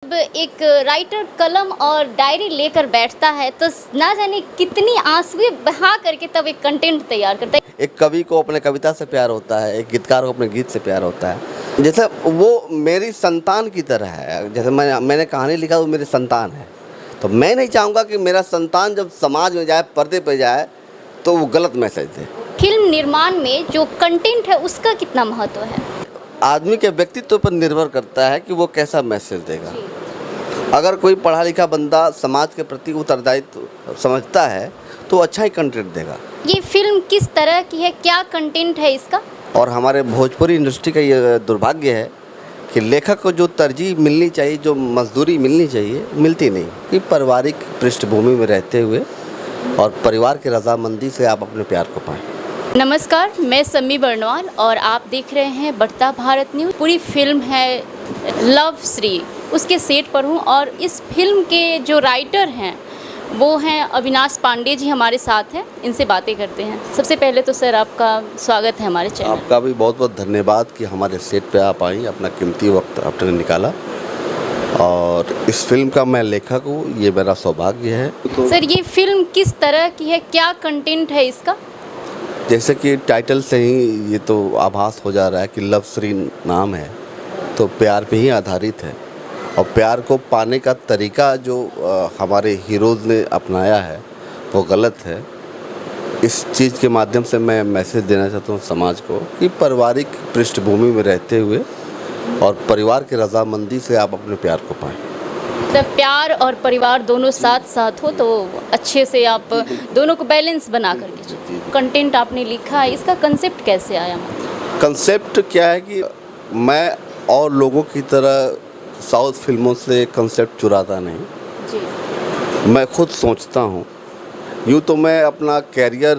जब एक राइटर कलम और डायरी लेकर बैठता है तो ना जाने कितनी आंसुएं बहा करके तब एक कंटेंट तैयार करता है। एक कवि को अपने कविता से प्यार होता है, एक गीतकार को अपने गीत से प्यार होता है। जैसे वो मेरी संतान की तरह है, जैसे मैंने कहानी लिखा वो मेरी संतान है, तो मैं नहीं चाहूँगा कि मेरा संतान जब समाज में जाए, पर्दे पे जाए तो वो गलत मैसेज दे। फिल्म निर्माण में जो कंटेंट है उसका कितना महत्व है? आदमी के व्यक्तित्व पर निर्भर करता है कि वो कैसा मैसेज देगा। अगर कोई पढ़ा लिखा बंदा समाज के प्रति उत्तरदायित्व समझता है तो अच्छा ही कंटेंट देगा। ये फिल्म किस तरह की है, क्या कंटेंट है इसका? और हमारे भोजपुरी इंडस्ट्री का ये दुर्भाग्य है कि लेखक को जो तरजीह मिलनी चाहिए, जो मजदूरी मिलनी चाहिए, मिलती नहीं। कि पारिवारिक पृष्ठभूमि में रहते हुए और परिवार की रजामंदी से आप अपने प्यार को पाएं। नमस्कार, मैं सम्मी बर्नवाल और आप देख रहे हैं बढ़ता भारत न्यूज़। पूरी फिल्म है लव श्री, उसके सेट पर हूँ और इस फिल्म के जो राइटर हैं वो हैं अविनाश पांडे जी हमारे साथ हैं। इनसे बातें करते हैं। सबसे पहले तो सर आपका स्वागत है हमारे चैनल। आपका भी बहुत बहुत धन्यवाद कि हमारे सेट पे आप आई, अपना कीमती वक्त आपने निकाला। और इस फिल्म का मैं लेखक हूँ, ये मेरा सौभाग्य है। सर ये फिल्म किस तरह की है, क्या कंटेंट है इसका? जैसे कि टाइटल से ही ये तो आभास हो जा रहा है कि लव श्री नाम है, तो प्यार पे ही आधारित है। और प्यार को पाने का तरीका जो हमारे हीरोज़ ने अपनाया है वो गलत है। इस चीज़ के माध्यम से मैं मैसेज देना चाहता हूँ समाज को कि पारिवारिक पृष्ठभूमि में रहते हुए और परिवार की रजामंदी से आप अपने प्यार को पाएं। जब प्यार और परिवार दोनों साथ साथ हो तो अच्छे से आप दोनों को बैलेंस बना करके कंटेंट आपने लिखा है, इसका कंसेप्ट कैसे आया? कंसेप्ट क्या है कि मैं और लोगों की तरह साउथ फिल्मों से कंसेप्ट चुराता नहीं जी। मैं खुद सोचता हूँ। यूँ तो मैं अपना कैरियर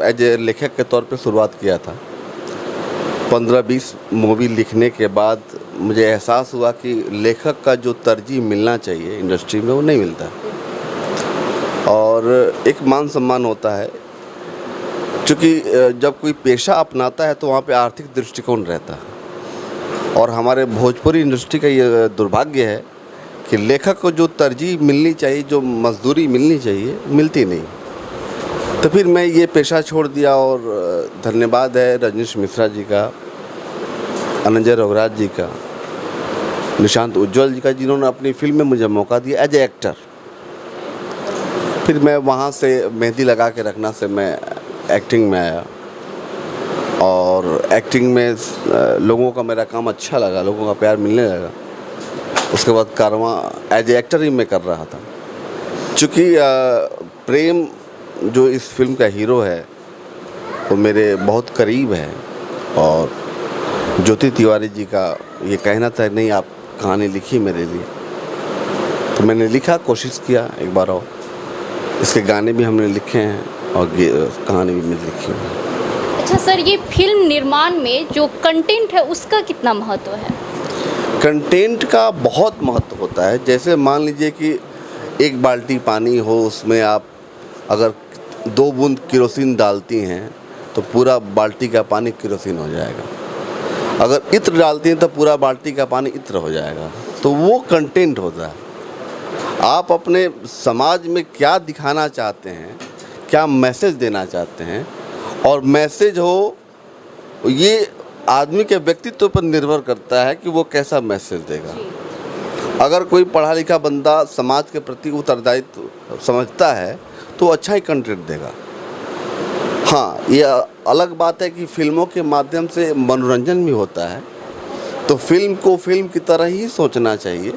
एज ए लेखक के तौर पे शुरुआत किया था। 15-20 मूवी लिखने के बाद मुझे एहसास हुआ कि लेखक का जो तरजीह मिलना चाहिए इंडस्ट्री में वो नहीं मिलता। और एक मान सम्मान होता है, क्योंकि जब कोई पेशा अपनाता है तो वहाँ पे आर्थिक दृष्टिकोण रहता है। और हमारे भोजपुरी इंडस्ट्री का ये दुर्भाग्य है कि लेखक को जो तरजीह मिलनी चाहिए, जो मजदूरी मिलनी चाहिए, मिलती नहीं। तो फिर मैं ये पेशा छोड़ दिया। और धन्यवाद है रजनीश मिश्रा जी का, अनंजय रघुराज जी का, निशांत उज्ज्वल जी का, जिन्होंने अपनी फिल्म में मुझे मौका दिया एज ए एक्टर। फिर मैं वहाँ से मेहंदी लगा के रखना से मैं एक्टिंग में आया। और एक्टिंग में लोगों का मेरा काम अच्छा लगा, लोगों का प्यार मिलने लगा। उसके बाद कारवां एज ए एक्टर ही मैं कर रहा था। चूँकि प्रेम जो इस फिल्म का हीरो है वो मेरे बहुत करीब है। और ज्योति तिवारी जी का ये कहना था नहीं आप कहानी लिखी मेरे लिए, तो मैंने लिखा, कोशिश किया एक बार और। इसके गाने भी हमने लिखे हैं और कहानी भी मैंने लिखी है। अच्छा सर, ये फिल्म निर्माण में जो कंटेंट है उसका कितना महत्व है? कंटेंट का बहुत महत्व होता है। जैसे मान लीजिए कि एक बाल्टी पानी हो, उसमें आप अगर 2 बूंद केरोसिन डालती हैं तो पूरा बाल्टी का पानी केरोसिन हो जाएगा। अगर इत्र डालती हैं तो पूरा बाल्टी का पानी इत्र हो जाएगा। तो वो कंटेंट होता है। आप अपने समाज में क्या दिखाना चाहते हैं, क्या मैसेज देना चाहते हैं, और मैसेज हो ये आदमी के व्यक्तित्व पर निर्भर करता है कि वो कैसा मैसेज देगा। अगर कोई पढ़ा लिखा बंदा समाज के प्रति उत्तरदायित्व समझता है तो अच्छा ही कंटेंट देगा। हाँ, ये अलग बात है कि फिल्मों के माध्यम से मनोरंजन भी होता है, तो फिल्म को फिल्म की तरह ही सोचना चाहिए।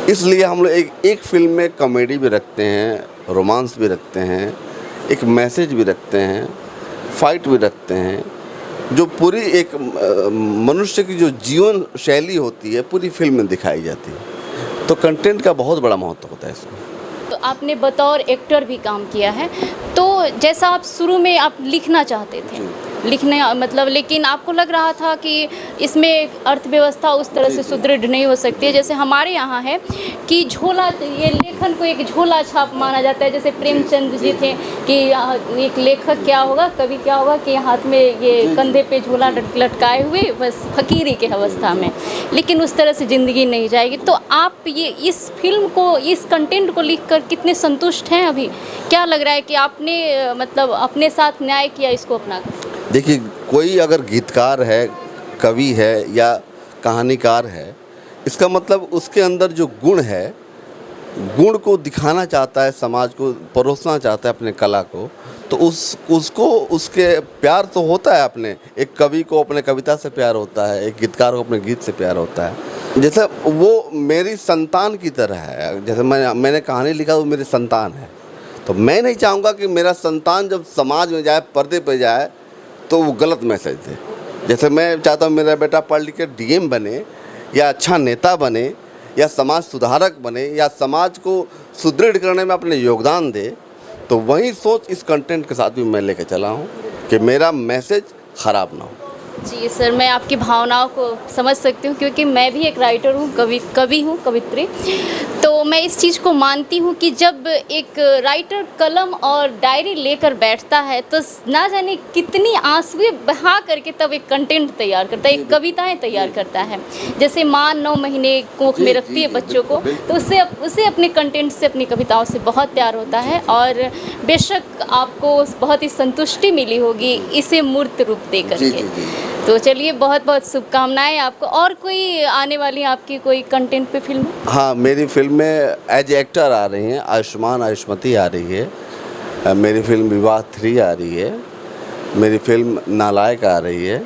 इसलिए हम लोग एक फिल्म में कॉमेडी भी रखते हैं, रोमांस भी रखते हैं, एक मैसेज भी रखते हैं, फाइट भी रखते हैं। जो पूरी एक मनुष्य की जो जीवन शैली होती है पूरी फिल्म में दिखाई जाती है। तो कंटेंट का बहुत बड़ा महत्व होता है इसमें। तो आपने बतौर एक्टर भी काम किया है, तो जैसा आप शुरू में आप लिखना चाहते थे लिखने मतलब, लेकिन आपको लग रहा था कि इसमें अर्थव्यवस्था उस तरह से सुदृढ़ नहीं हो सकती है। जैसे हमारे यहाँ है कि झोला, ये लेखन को एक झोला छाप माना जाता है। जैसे प्रेमचंद जी थे कि एक लेखक क्या होगा, कवि क्या होगा कि हाथ में ये कंधे पे झोला लटकाए हुए बस फकीरी के अवस्था में, लेकिन उस तरह से ज़िंदगी नहीं जाएगी। तो आप ये इस फिल्म को, इस कंटेंट को लिखकर कितने संतुष्ट हैं अभी? क्या लग रहा है कि आपने मतलब अपने साथ न्याय किया इसको अपनाकर? देखिए, कोई अगर गीतकार है, कवि है या कहानीकार है, इसका मतलब उसके अंदर जो गुण है, गुण को दिखाना चाहता है, समाज को परोसना चाहता है अपने कला को, तो उसको उसके प्यार तो होता है। अपने एक कवि को अपने कविता से प्यार होता है, एक गीतकार को अपने गीत से प्यार होता है। जैसे वो मेरी संतान की तरह है। जैसे मैंने कहानी लिखा, वो मेरी संतान है, तो मैं नहीं चाहूँगा कि मेरा संतान जब समाज में जाए, पर्दे पर जाए, तो वो गलत मैसेज दे। जैसे मैं चाहता हूँ मेरा बेटा पढ़ लिख के डीएम बने, या अच्छा नेता बने, या समाज सुधारक बने, या समाज को सुदृढ़ करने में अपने योगदान दे, तो वही सोच इस कंटेंट के साथ भी मैं लेके चला हूँ कि मेरा मैसेज ख़राब ना हो। जी सर, मैं आपकी भावनाओं को समझ सकती हूँ, क्योंकि मैं भी एक राइटर हूँ, कवि हूँ, कवित्री। तो मैं इस चीज़ को मानती हूँ कि जब एक राइटर कलम और डायरी लेकर बैठता है तो ना जाने कितनी आंसुएं बहा करके तब एक कंटेंट तैयार करता है, एक कविताएं तैयार करता है। जैसे माँ 9 महीने कोख में रखती है बच्चों को, तो उसे अपने कंटेंट से, अपनी कविताओं से बहुत प्यार होता है। और बेशक आपको बहुत ही संतुष्टि मिली होगी इसे मूर्त रूप दे करके। तो चलिए, बहुत बहुत शुभकामनाएं आपको। और कोई आने वाली आपकी कोई कंटेंट पे फिल्म? हाँ, मेरी फिल्म में एज एक्टर आ रही हैं आयुष्मान आयुष्मती आ रही है, मेरी फिल्म विवाह 3 आ रही है, मेरी फिल्म नालायक आ रही है,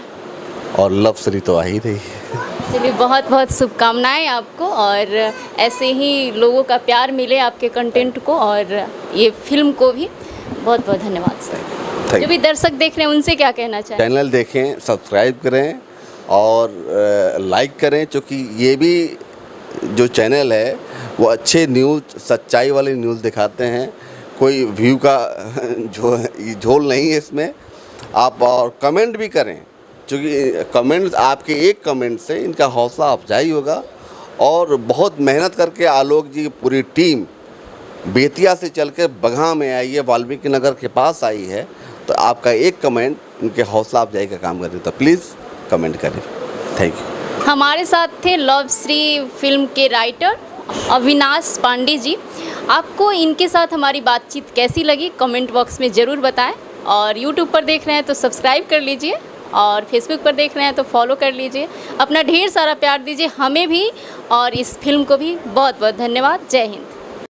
और लव श्री तो आ ही रही है। चलिए, बहुत बहुत शुभकामनाएं आपको, और ऐसे ही लोगों का प्यार मिले आपके कंटेंट को और ये फिल्म को भी। बहुत बहुत धन्यवाद सर। जो भी दर्शक देख रहे हैं उनसे क्या कहना चाहिए? चैनल देखें, सब्सक्राइब करें और लाइक करें, क्योंकि ये भी जो चैनल है वो अच्छे न्यूज़, सच्चाई वाली न्यूज़ दिखाते हैं। कोई व्यू का जो झोल नहीं है इसमें। आप और कमेंट भी करें, क्योंकि कमेंट, आपके एक कमेंट से इनका हौसला अफजाई होगा। और बहुत मेहनत करके आलोक जी की पूरी टीम बेतिया से चल के बगहा में आई है, वाल्मीकि नगर के पास आई है, तो आपका एक कमेंट उनके हौसला अफजाई का काम करे, तो प्लीज़ कमेंट करें। Thank you. हमारे साथ थे लव श्री फिल्म के राइटर अविनाश पांडे जी। आपको इनके साथ हमारी बातचीत कैसी लगी कमेंट बॉक्स में ज़रूर बताएं। और यूट्यूब पर देख रहे हैं तो सब्सक्राइब कर लीजिए, और फेसबुक पर देख रहे हैं तो फॉलो कर लीजिए। अपना ढेर सारा प्यार दीजिए हमें भी और इस फिल्म को भी। बहुत बहुत धन्यवाद। जय हिंद।